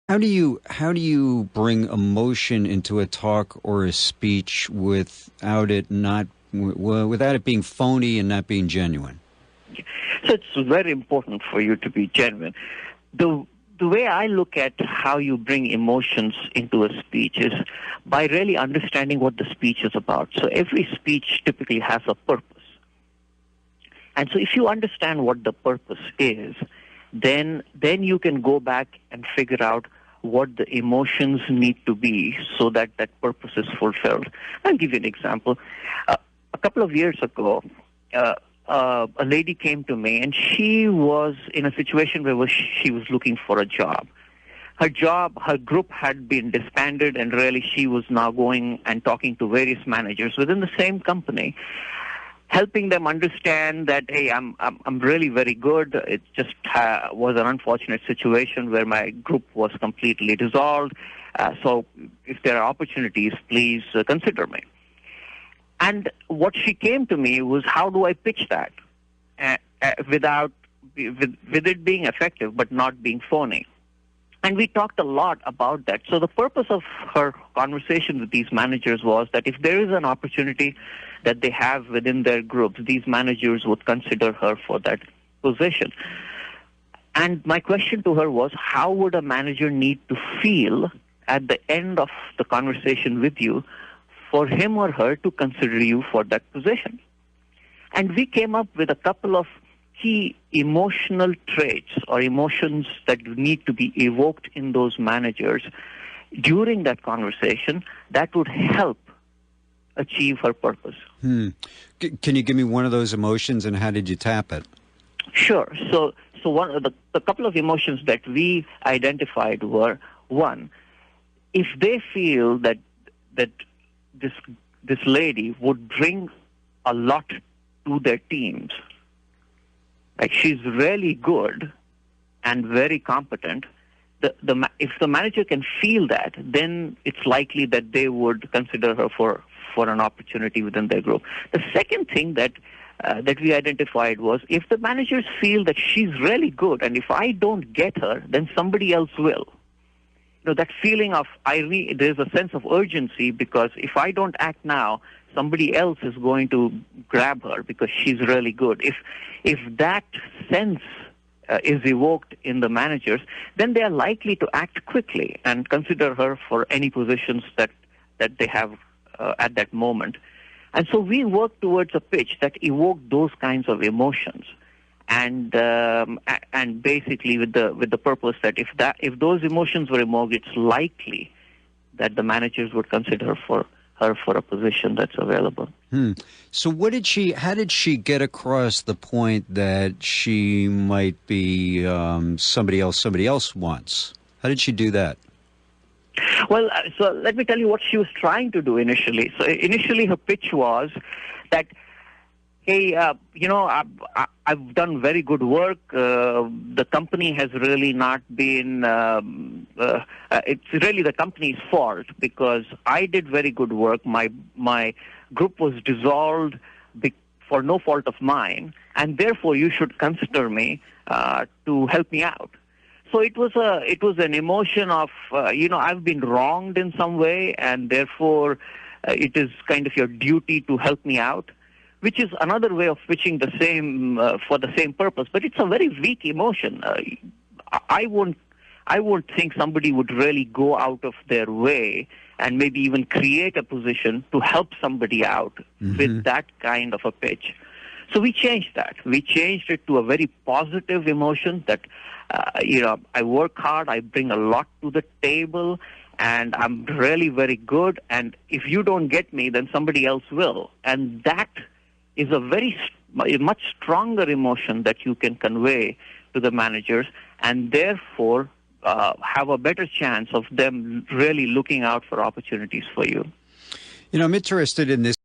How do you bring emotion into a talk or a speech without it being phony and not being genuine? So it's very important for you to be genuine. The way I look at how you bring emotions into a speech is by really understanding what the speech is about. So every speech typically has a purpose. And so if you understand what the purpose is, then you can go back and figure out what the emotions need to be so that that purpose is fulfilled. I'll give you an example. A couple of years ago, a lady came to me, and she was in a situation where she was looking for a job. Her group had been disbanded, and really she was now going and talking to various managers within the same company, helping them understand that, hey, I'm really very good. It just was an unfortunate situation where my group was completely dissolved. So if there are opportunities, please consider me. And what she came to me was, how do I pitch that with it being effective but not being phony? And we talked a lot about that. So the purpose of her conversation with these managers was that if there is an opportunity that they have within their groups, these managers would consider her for that position. And my question to her was, how would a manager need to feel at the end of the conversation with you for him or her to consider you for that position? And we came up with a couple of key emotional traits or emotions that need to be evoked in those managers during that conversation that would help achieve her purpose. Can you give me one of those emotions, and how did you tap it? Sure. So one of the couple of emotions that we identified were, one, if they feel that this lady would bring a lot to their teams, like she's really good and very competent, if the manager can feel that, then it's likely that they would consider her for an opportunity within their group. The second thing that we identified was, if the managers feel that she's really good and if I don't get her, then somebody else will. That feeling of there's a sense of urgency, because if I don't act now, somebody else is going to grab her because she's really good. If that sense is evoked in the managers, then they are likely to act quickly and consider her for any positions that they have at that moment. And so we work towards a pitch that evoked those kinds of emotions. And basically with the purpose that if those emotions were evoked, it's likely that the managers would consider her for a position that's available. So how did she get across the point that she might be somebody else wants? How did she do that? Well, so let me tell you what she was trying to do initially. So initially her pitch was that, hey, I've done very good work. The company has really not been, it's really the company's fault because I did very good work. My group was dissolved for no fault of mine, and therefore you should consider me to help me out. So it was an emotion of, I've been wronged in some way, and therefore it is kind of your duty to help me out, which is another way of pitching the same for the same purpose. But it's a very weak emotion. I won't think somebody would really go out of their way and maybe even create a position to help somebody out with that kind of a pitch. So we changed that. We changed it to a very positive emotion that, I work hard, I bring a lot to the table, and I'm really very good. And if you don't get me, then somebody else will. And that is a much stronger emotion that you can convey to the managers, and therefore have a better chance of them really looking out for opportunities for you. I'm interested in this.